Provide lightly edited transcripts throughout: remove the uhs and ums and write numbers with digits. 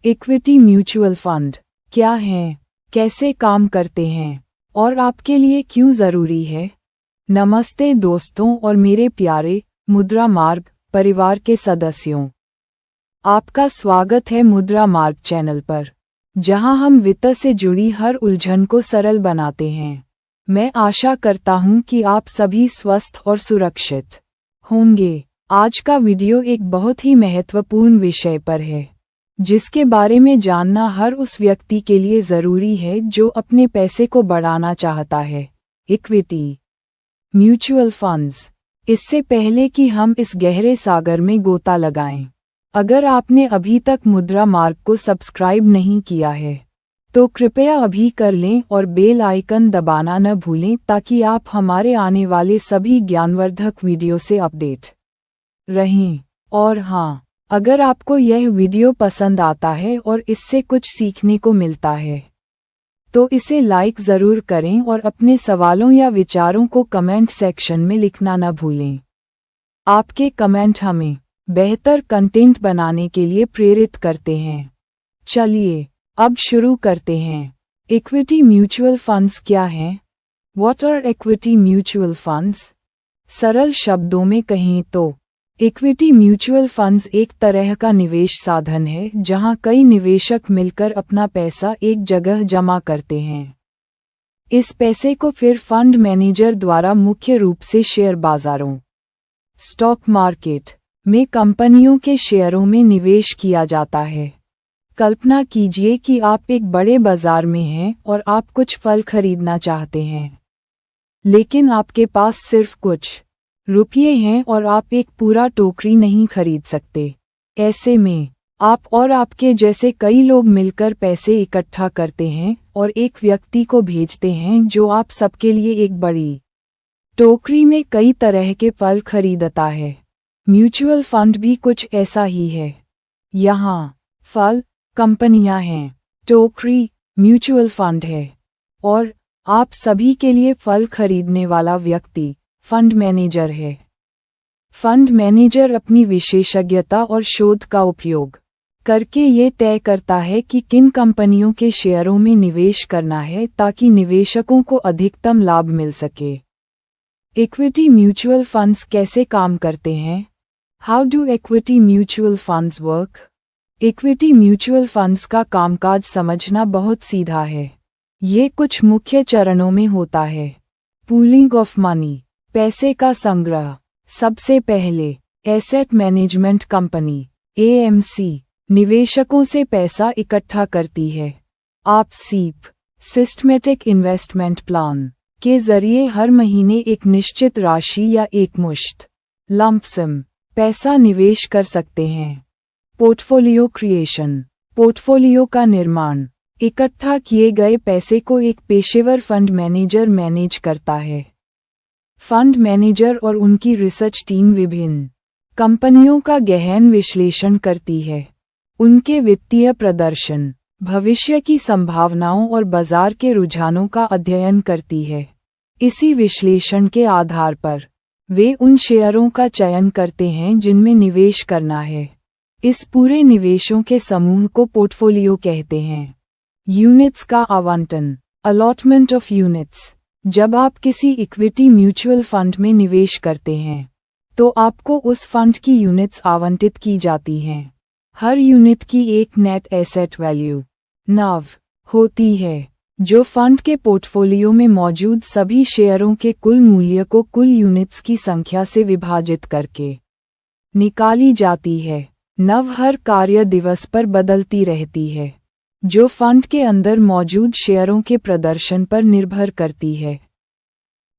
Equity mutual fund क्या हैं, कैसे काम करते हैं और आपके लिए क्यों ज़रूरी है? नमस्ते दोस्तों और मेरे प्यारे मुद्रा मार्ग परिवार के सदस्यों। आपका स्वागत है मुद्रा मार्ग चैनल पर, जहां हम वित्त से जुड़ी हर उलझन को सरल बनाते हैं। मैं आशा करता हूं कि आप सभी स्वस्थ और सुरक्षित होंगे। आज का वीडियो एक बहुत ही महत्वपूर्ण विषय पर है, जिसके बारे में जानना हर उस व्यक्ति के लिए ज़रूरी है जो अपने पैसे को बढ़ाना चाहता है। Equity mutual funds. इससे पहले कि हम इस गहरे सागर में गोता लगाएं, अगर आपने अभी तक मुद्रा मार्ग को सब्सक्राइब नहीं किया है तो कृपया अभी कर लें और बेल आइकन दबाना न भूलें ताकि आप हमारे आने वाले सभी ज्ञानवर्धक वीडियो से अपडेट रहें। और हाँ, अगर आपको यह वीडियो पसंद आता है और इससे कुछ सीखने को मिलता है तो इसे लाइक ज़रूर करें और अपने सवालों या विचारों को कमेंट सेक्शन में लिखना न भूलें। आपके कमेंट हमें बेहतर कंटेंट बनाने के लिए प्रेरित करते हैं। चलिए अब शुरू करते हैं। इक्विटी म्यूचुअल फंड्स क्या हैं? What are equity mutual funds? सरल शब्दों में कहें तो इक्विटी म्यूचुअल फंड्स एक तरह का निवेश साधन है जहां कई निवेशक मिलकर अपना पैसा एक जगह जमा करते हैं। इस पैसे को फिर फंड मैनेजर द्वारा मुख्य रूप से शेयर बाजारों स्टॉक मार्केट में कंपनियों के शेयरों में निवेश किया जाता है। कल्पना कीजिए कि आप एक बड़े बाजार में हैं और आप कुछ फल खरीदना चाहते हैं, लेकिन आपके पास सिर्फ कुछ रुपये हैं और आप एक पूरा टोकरी नहीं खरीद सकते। ऐसे में आप और आपके जैसे कई लोग मिलकर पैसे इकट्ठा करते हैं और एक व्यक्ति को भेजते हैं जो आप सबके लिए एक बड़ी टोकरी में कई तरह के फल खरीदता है। म्यूचुअल फंड भी कुछ ऐसा ही है। यहाँ फल कंपनियां हैं, टोकरी म्यूचुअल फंड है और आप सभी के लिए फल खरीदने वाला व्यक्ति फंड मैनेजर है। फंड मैनेजर अपनी विशेषज्ञता और शोध का उपयोग करके ये तय करता है कि किन कंपनियों के शेयरों में निवेश करना है ताकि निवेशकों को अधिकतम लाभ मिल सके। इक्विटी म्यूचुअल फंड्स कैसे काम करते हैं? How do equity mutual funds work? Equity mutual funds का कामकाज समझना बहुत सीधा है। ये कुछ मुख्य चरणों में होता है। पूलिंग ऑफ मनी, पैसे का संग्रह। सबसे पहले एसेट मैनेजमेंट कंपनी AMC निवेशकों से पैसा इकट्ठा करती है। आप सीप सिस्टमेटिक इन्वेस्टमेंट प्लान के जरिए हर महीने एक निश्चित राशि या एकमुश्त लंप सम पैसा निवेश कर सकते हैं। पोर्टफोलियो क्रिएशन, पोर्टफोलियो का निर्माण। इकट्ठा किए गए पैसे को एक पेशेवर फंड मैनेजर मैनेज करता है। फंड मैनेजर और उनकी रिसर्च टीम विभिन्न कंपनियों का गहन विश्लेषण करती है, उनके वित्तीय प्रदर्शन, भविष्य की संभावनाओं और बाजार के रुझानों का अध्ययन करती है। इसी विश्लेषण के आधार पर वे उन शेयरों का चयन करते हैं जिनमें निवेश करना है। इस पूरे निवेशों के समूह को पोर्टफोलियो कहते हैं। यूनिट्स का आवंटन, अलॉटमेंट ऑफ यूनिट्स। जब आप किसी इक्विटी म्यूचुअल फंड में निवेश करते हैं तो आपको उस फंड की यूनिट्स आवंटित की जाती हैं। हर यूनिट की एक नेट एसेट वैल्यू NAV होती है, जो फंड के पोर्टफोलियो में मौजूद सभी शेयरों के कुल मूल्य को कुल यूनिट्स की संख्या से विभाजित करके निकाली जाती है। NAV हर कार्य दिवस पर बदलती रहती है, जो फंड के अंदर मौजूद शेयरों के प्रदर्शन पर निर्भर करती है।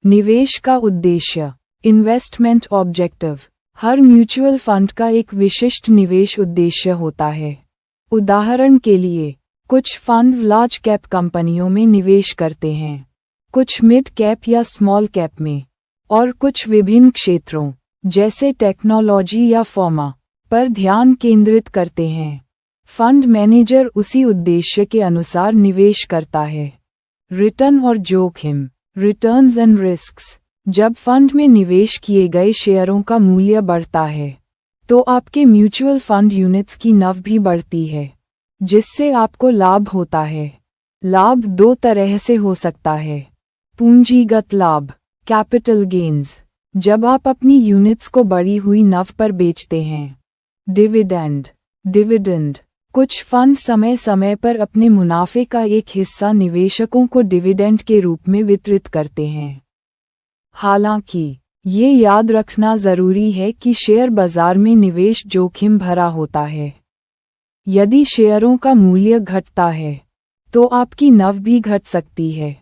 निवेश का उद्देश्य, इन्वेस्टमेंट ऑब्जेक्टिव। हर म्यूचुअल फंड का एक विशिष्ट निवेश उद्देश्य होता है। उदाहरण के लिए, कुछ फंड्स लार्ज कैप कंपनियों में निवेश करते हैं, कुछ मिड कैप या स्मॉल कैप में, और कुछ विभिन्न क्षेत्रों जैसे टेक्नोलॉजी या फार्मा पर ध्यान केंद्रित करते हैं। फंड मैनेजर उसी उद्देश्य के अनुसार निवेश करता है। रिटर्न और जोखिम, रिटर्न्स एंड रिस्क्स। जब फंड में निवेश किए गए शेयरों का मूल्य बढ़ता है तो आपके म्यूचुअल फंड यूनिट्स की NAV भी बढ़ती है। जिससे आपको लाभ होता है। लाभ दो तरह से हो सकता है। पूंजीगत लाभ, कैपिटल गेन्स, जब आप अपनी यूनिट्स को बढ़ी हुई नव पर बेचते हैं। डिविडेंड, डिविडेंड, कुछ फंड समय समय पर अपने मुनाफे का एक हिस्सा निवेशकों को डिविडेंड के रूप में वितरित करते हैं। हालांकि ये याद रखना जरूरी है कि शेयर बाजार में निवेश जोखिम भरा होता है। यदि शेयरों का मूल्य घटता है तो आपकी नव भी घट सकती है,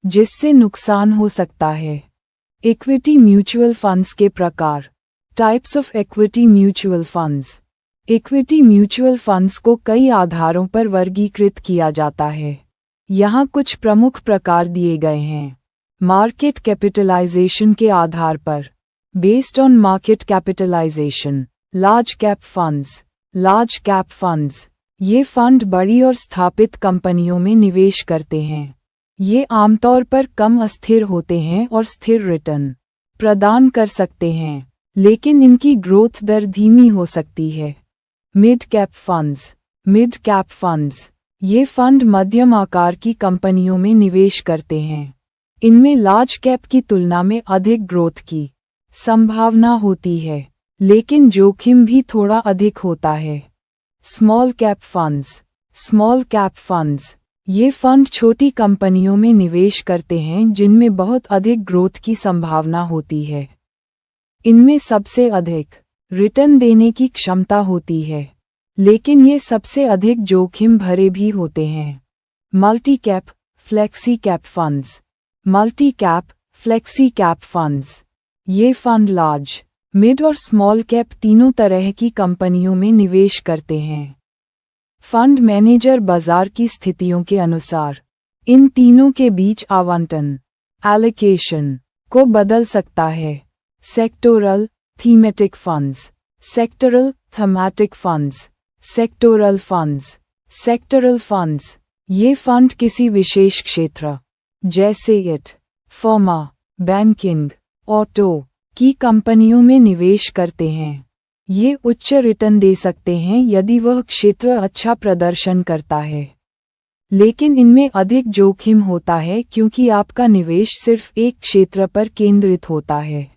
जिससे नुकसान हो सकता है। इक्विटी म्यूचुअल फंड्स के प्रकार, types of equity mutual funds. Equity mutual funds को कई आधारों पर वर्गीकृत किया जाता है। यहाँ कुछ प्रमुख प्रकार दिए गए हैं। मार्केट कैपिटलाइजेशन के आधार पर, based on market capitalisation. Large cap funds, large cap funds, ये फंड बड़ी और स्थापित कंपनियों में निवेश करते हैं। ये आमतौर पर कम अस्थिर होते हैं और स्थिर रिटर्न प्रदान कर सकते हैं, लेकिन इनकी ग्रोथ दर धीमी हो सकती है। Mid cap funds, mid cap funds, ये फंड मध्यम आकार की कंपनियों में निवेश करते हैं। इनमें लार्ज कैप की तुलना में अधिक ग्रोथ की संभावना होती है, लेकिन जोखिम भी थोड़ा अधिक होता है। Small cap funds, small cap funds, ये फंड छोटी कंपनियों में निवेश करते हैं जिनमें बहुत अधिक ग्रोथ की संभावना होती है। इनमें सबसे अधिक रिटर्न देने की क्षमता होती है, लेकिन ये सबसे अधिक जोखिम भरे भी होते हैं। Multi cap, flexi cap funds, multi cap, flexi cap funds, ये फंड लार्ज, मिड और स्मॉल कैप तीनों तरह की कंपनियों में निवेश करते हैं। फंड मैनेजर बाजार की स्थितियों के अनुसार इन तीनों के बीच आवंटन, एलोकेशन को बदल सकता है। Sectoral, thematic funds, sectoral, thematic funds, sectoral funds, sectoral funds, ये फंड किसी विशेष क्षेत्र जैसे इट, फार्मा, बैंकिंग, ऑटो की कंपनियों में निवेश करते हैं। ये उच्च रिटर्न दे सकते हैं यदि वह क्षेत्र अच्छा प्रदर्शन करता है, लेकिन इनमें अधिक जोखिम होता है क्योंकि आपका निवेश सिर्फ एक क्षेत्र पर केंद्रित होता है।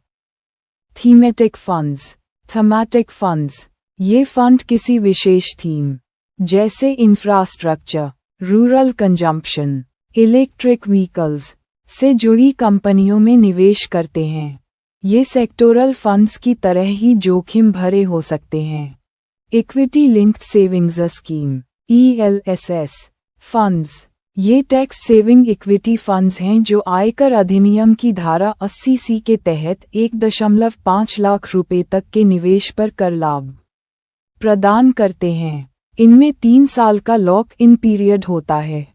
थीमेटिक फंड्स, थीमेटिक फंड्स, ये फंड किसी विशेष थीम जैसे infrastructure, rural consumption, electric vehicles से जुड़ी कंपनियों में निवेश करते हैं। ये सेक्टोरल फंड्स की तरह ही जोखिम भरे हो सकते हैं। Equity linked savings scheme, ELSS funds, ये टैक्स सेविंग इक्विटी फंड्स हैं जो आयकर अधिनियम की धारा 80C के तहत 1.5 लाख रुपए तक के निवेश पर कर लाभ प्रदान करते हैं। इनमें 3 साल का लॉक इन पीरियड होता है।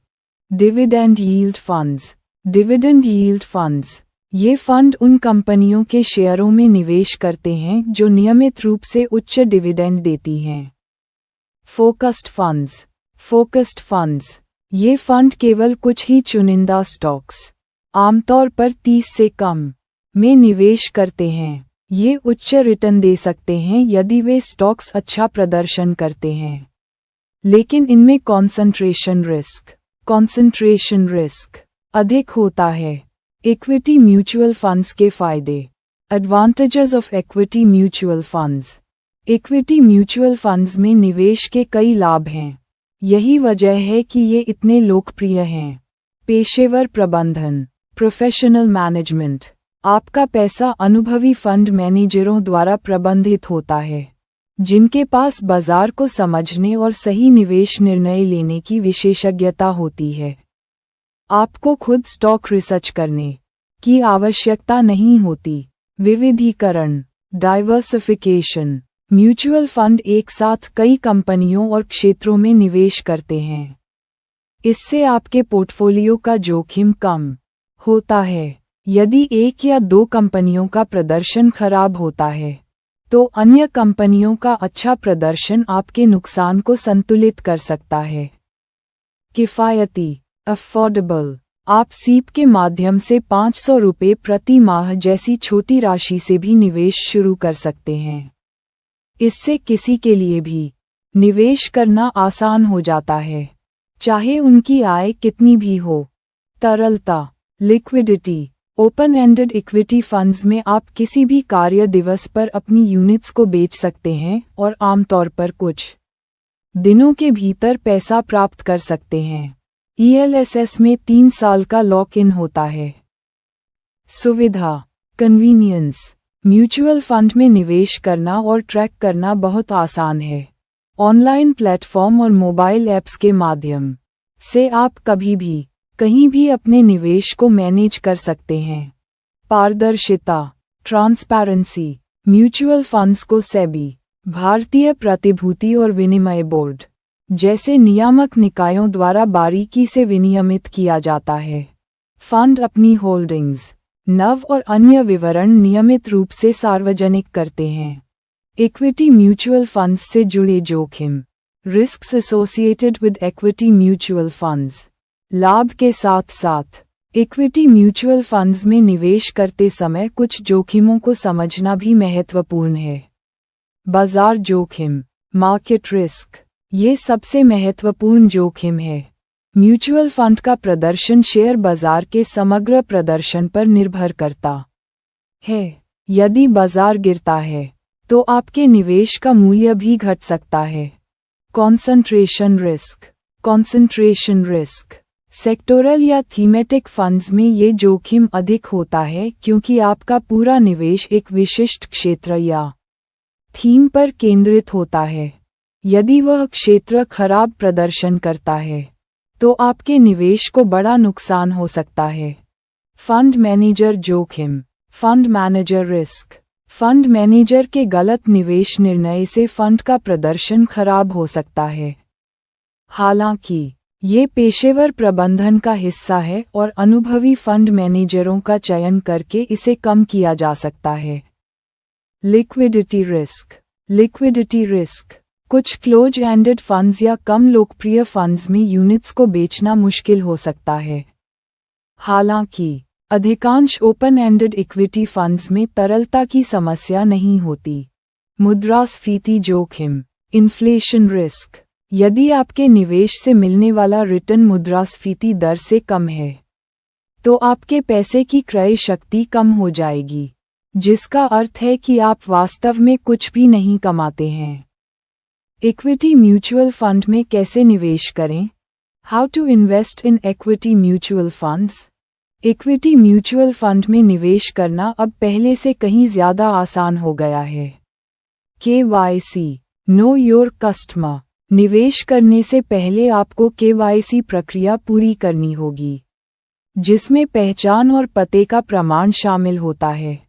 Dividend yield funds, dividend yield funds, ये फंड उन कंपनियों के शेयरों में निवेश करते हैं जो नियमित रूप से उच्च डिविडेंड देती हैं। फोकस्ड फंड्स, फोकस्ड फंड्स, ये फंड केवल कुछ ही चुनिंदा स्टॉक्स, आमतौर पर 30 से कम, में निवेश करते हैं। ये उच्च रिटर्न दे सकते हैं यदि वे स्टॉक्स अच्छा प्रदर्शन करते हैं, लेकिन इनमें कॉन्सेंट्रेशन रिस्क अधिक होता है। इक्विटी म्यूचुअल फंड्स के फायदे, advantages of equity mutual funds. Equity mutual funds में निवेश के कई लाभ हैं। यही वजह है कि ये इतने लोकप्रिय हैं। पेशेवर प्रबंधन, प्रोफेशनल मैनेजमेंट, आपका पैसा अनुभवी फंड मैनेजरों द्वारा प्रबंधित होता है, जिनके पास बाजार को समझने और सही निवेश निर्णय लेने की विशेषज्ञता होती है। आपको खुद स्टॉक रिसर्च करने की आवश्यकता नहीं होती। विविधीकरण, डाइवर्सिफिकेशन, म्यूचुअल फंड एक साथ कई कंपनियों और क्षेत्रों में निवेश करते हैं। इससे आपके पोर्टफोलियो का जोखिम कम होता है। यदि एक या दो कंपनियों का प्रदर्शन खराब होता है, तो अन्य कंपनियों का अच्छा प्रदर्शन आपके नुकसान को संतुलित कर सकता है। किफ़ायती, अफोर्डेबल, आप सीप के माध्यम से 500 रुपये प्रति माह जैसी छोटी राशि से भी निवेश शुरू कर सकते हैं। इससे किसी के लिए भी निवेश करना आसान हो जाता है, चाहे उनकी आय कितनी भी हो। तरलता, liquidity. Open ended equity funds में आप किसी भी कार्य दिवस पर अपनी यूनिट्स को बेच सकते हैं और आमतौर पर कुछ दिनों के भीतर पैसा प्राप्त कर सकते हैं। ELSS में 3 साल का लॉक इन होता है। सुविधा, कन्वीनियंस। म्यूचुअल फंड में निवेश करना और ट्रैक करना बहुत आसान है। ऑनलाइन प्लेटफॉर्म और मोबाइल ऐप्स के माध्यम से आप कभी भी कहीं भी अपने निवेश को मैनेज कर सकते हैं। पारदर्शिता, ट्रांसपेरेंसी। म्यूचुअल फंड्स को सेबी, भारतीय प्रतिभूति और विनिमय बोर्ड जैसे नियामक निकायों द्वारा बारीकी से विनियमित किया जाता है। फंड अपनी होल्डिंग्स, नव और अन्य विवरण नियमित रूप से सार्वजनिक करते हैं। इक्विटी म्यूचुअल फंड्स से जुड़े जोखिम, risks associated with equity mutual funds. लाभ के साथ साथ इक्विटी म्यूचुअल फंड्स में निवेश करते समय कुछ जोखिमों को समझना भी महत्वपूर्ण है। बाजार जोखिम, मार्केट रिस्क, ये सबसे महत्वपूर्ण जोखिम है। म्यूचुअल फंड का प्रदर्शन शेयर बाजार के समग्र प्रदर्शन पर निर्भर करता है। यदि बाजार गिरता है तो आपके निवेश का मूल्य भी घट सकता है। Concentration risk. सेक्टोरल या थीमेटिक फंड्स में ये जोखिम अधिक होता है क्योंकि आपका पूरा निवेश एक विशिष्ट क्षेत्र या थीम पर केंद्रित होता है। यदि वह क्षेत्र खराब प्रदर्शन करता है तो आपके निवेश को बड़ा नुकसान हो सकता है। फंड मैनेजर जोखिम, fund manager risk. Fund manager के गलत निवेश निर्णय से फंड का प्रदर्शन खराब हो सकता है। हालांकि ये पेशेवर प्रबंधन का हिस्सा है और अनुभवी फंड मैनेजरों का चयन करके इसे कम किया जा सकता है। Liquidity risk. कुछ क्लोज एंडेड फंड्स या कम लोकप्रिय फंड्स में यूनिट्स को बेचना मुश्किल हो सकता है। हालांकि अधिकांश ओपन एंडेड इक्विटी फंड्स में तरलता की समस्या नहीं होती। मुद्रास्फीति जोखिम, इन्फ्लेशन रिस्क। यदि आपके निवेश से मिलने वाला रिटर्न मुद्रास्फीति दर से कम है तो आपके पैसे की क्रय शक्ति कम हो जाएगी, जिसका अर्थ है कि आप वास्तव में कुछ भी नहीं कमाते हैं। इक्विटी म्यूचुअल फंड में कैसे निवेश करें? How to invest in equity mutual funds. Equity mutual fund में निवेश करना अब पहले से कहीं ज्यादा आसान हो गया है। KYC, know your customer. निवेश करने से पहले आपको KYC प्रक्रिया पूरी करनी होगी, जिसमें पहचान और पते का प्रमाण शामिल होता है।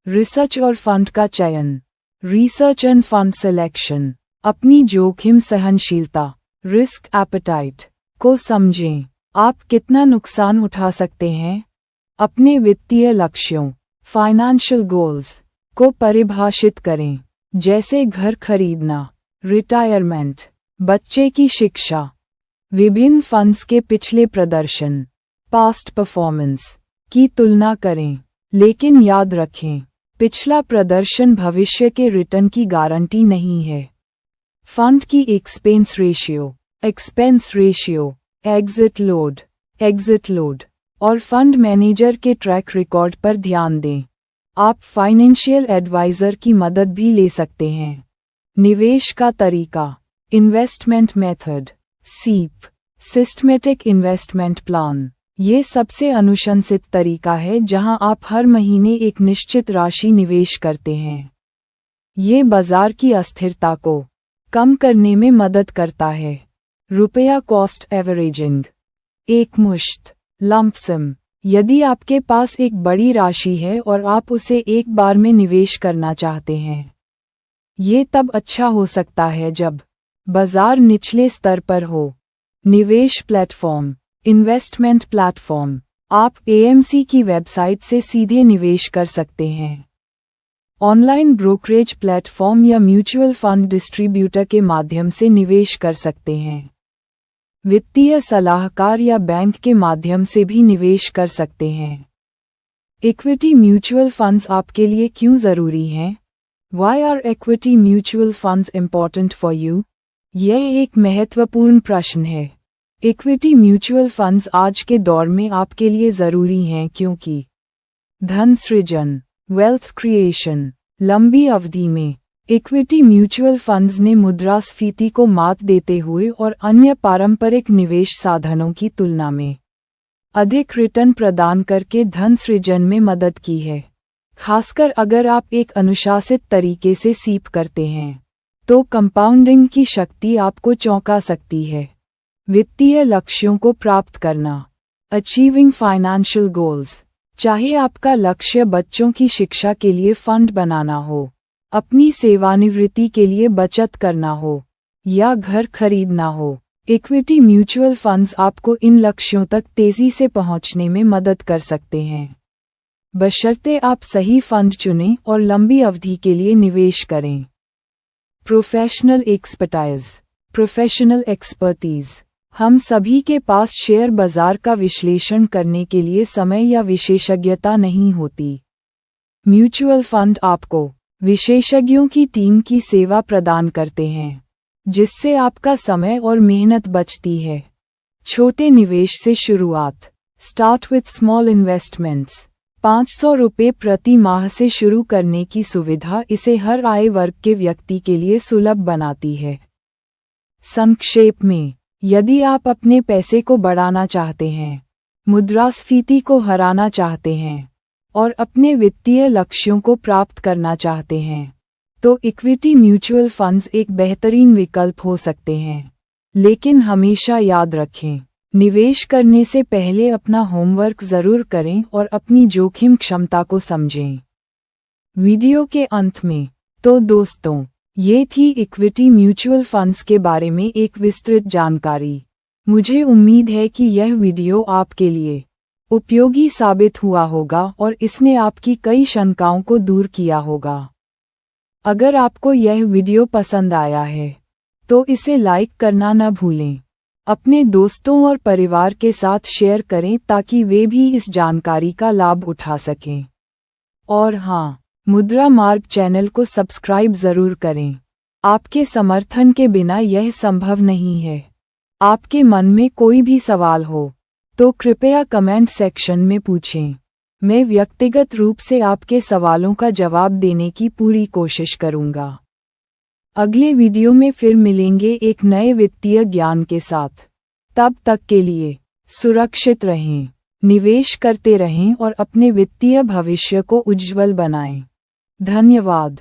रिसर्च और फंड का चयन, रिसर्च एंड फंड सिलेक्शन। अपनी जोखिम सहनशीलता, रिस्क एपेटाइट को समझें। आप कितना नुकसान उठा सकते हैं? अपने वित्तीय लक्ष्यों, फाइनेंशियल गोल्स को परिभाषित करें, जैसे घर खरीदना, रिटायरमेंट, बच्चे की शिक्षा। विभिन्न फंड्स के पिछले प्रदर्शन, पास्ट परफॉर्मेंस की तुलना करें, लेकिन याद रखें, पिछला प्रदर्शन भविष्य के रिटर्न की गारंटी नहीं है। फंड की एक्सपेंस रेशियो, एग्जिट लोड और फंड मैनेजर के ट्रैक रिकॉर्ड पर ध्यान दें। आप फाइनेंशियल एडवाइजर की मदद भी ले सकते हैं। निवेश का तरीका, investment method, SIP, systematic investment plan. ये सबसे अनुशंसित तरीका है जहां आप हर महीने एक निश्चित राशि निवेश करते हैं। ये बाजार की अस्थिरता को कम करने में मदद करता है। रुपया कॉस्ट एवरेजिंग, एकमुश्त, लंप सम। यदि आपके पास एक बड़ी राशि है और आप उसे एक बार में निवेश करना चाहते हैं, ये तब अच्छा हो सकता है जब बाजार निचले स्तर पर हो। निवेश प्लेटफॉर्म, इन्वेस्टमेंट प्लेटफॉर्म। आप AMC की वेबसाइट से सीधे निवेश कर सकते हैं। ऑनलाइन ब्रोकरेज प्लेटफॉर्म या म्यूचुअल फंड डिस्ट्रीब्यूटर के माध्यम से निवेश कर सकते हैं। वित्तीय सलाहकार या बैंक के माध्यम से भी निवेश कर सकते हैं। इक्विटी म्यूचुअल फंड्स आपके लिए क्यों जरूरी हैं? Why are equity mutual funds important for you? यह एक महत्वपूर्ण प्रश्न है। इक्विटी म्यूचुअल फंड्स आज के दौर में आपके लिए ज़रूरी हैं क्योंकि धन सृजन, वेल्थ क्रिएशन, लंबी अवधि में इक्विटी म्यूचुअल फंड्स ने मुद्रास्फीति को मात देते हुए और अन्य पारंपरिक निवेश साधनों की तुलना में अधिक रिटर्न प्रदान करके धन सृजन में मदद की है। खासकर अगर आप एक अनुशासित तरीके से सीप करते हैं, तो कंपाउंडिंग की शक्ति आपको चौंका सकती है। वित्तीय लक्ष्यों को प्राप्त करना, अचीविंग फाइनेंशियल गोल्स, चाहे आपका लक्ष्य बच्चों की शिक्षा के लिए फंड बनाना हो, अपनी सेवानिवृत्ति के लिए बचत करना हो या घर खरीदना हो, इक्विटी म्यूचुअल फंड्स आपको इन लक्ष्यों तक तेजी से पहुंचने में मदद कर सकते हैं, बशर्ते आप सही फंड चुनें और लंबी अवधि के लिए निवेश करें। Professional expertise, professional expertise. हम सभी के पास शेयर बाजार का विश्लेषण करने के लिए समय या विशेषज्ञता नहीं होती। म्यूचुअल फंड आपको विशेषज्ञों की टीम की सेवा प्रदान करते हैं, जिससे आपका समय और मेहनत बचती है। छोटे निवेश से शुरुआत, स्टार्ट विथ स्मॉल इन्वेस्टमेंट्स। 500 रुपये प्रति माह से शुरू करने की सुविधा इसे हर आय वर्ग के व्यक्ति के लिए सुलभ बनाती है। संक्षेप में, यदि आप अपने पैसे को बढ़ाना चाहते हैं, मुद्रास्फीति को हराना चाहते हैं और अपने वित्तीय लक्ष्यों को प्राप्त करना चाहते हैं, तो इक्विटी म्यूचुअल फंड्स एक बेहतरीन विकल्प हो सकते हैं। लेकिन हमेशा याद रखें, निवेश करने से पहले अपना होमवर्क ज़रूर करें और अपनी जोखिम क्षमता को समझें। वीडियो के अंत में, तो दोस्तों, ये थी इक्विटी म्यूचुअल फंड्स के बारे में एक विस्तृत जानकारी। मुझे उम्मीद है कि यह वीडियो आपके लिए उपयोगी साबित हुआ होगा और इसने आपकी कई शंकाओं को दूर किया होगा। अगर आपको यह वीडियो पसंद आया है, तो इसे लाइक करना न भूलें। अपने दोस्तों और परिवार के साथ शेयर करें ताकि वे भी इस जानकारी का लाभ उठा सकें। और हाँ, मुद्रा मार्ग चैनल को सब्सक्राइब ज़रूर करें। आपके समर्थन के बिना यह संभव नहीं है। आपके मन में कोई भी सवाल हो, तो कृपया कमेंट सेक्शन में पूछें। मैं व्यक्तिगत रूप से आपके सवालों का जवाब देने की पूरी कोशिश करूंगा। अगले वीडियो में फिर मिलेंगे एक नए वित्तीय ज्ञान के साथ। तब तक के लिए सुरक्षित रहें, निवेश करते रहें और अपने वित्तीय भविष्य को उज्ज्वल बनाएं। धन्यवाद।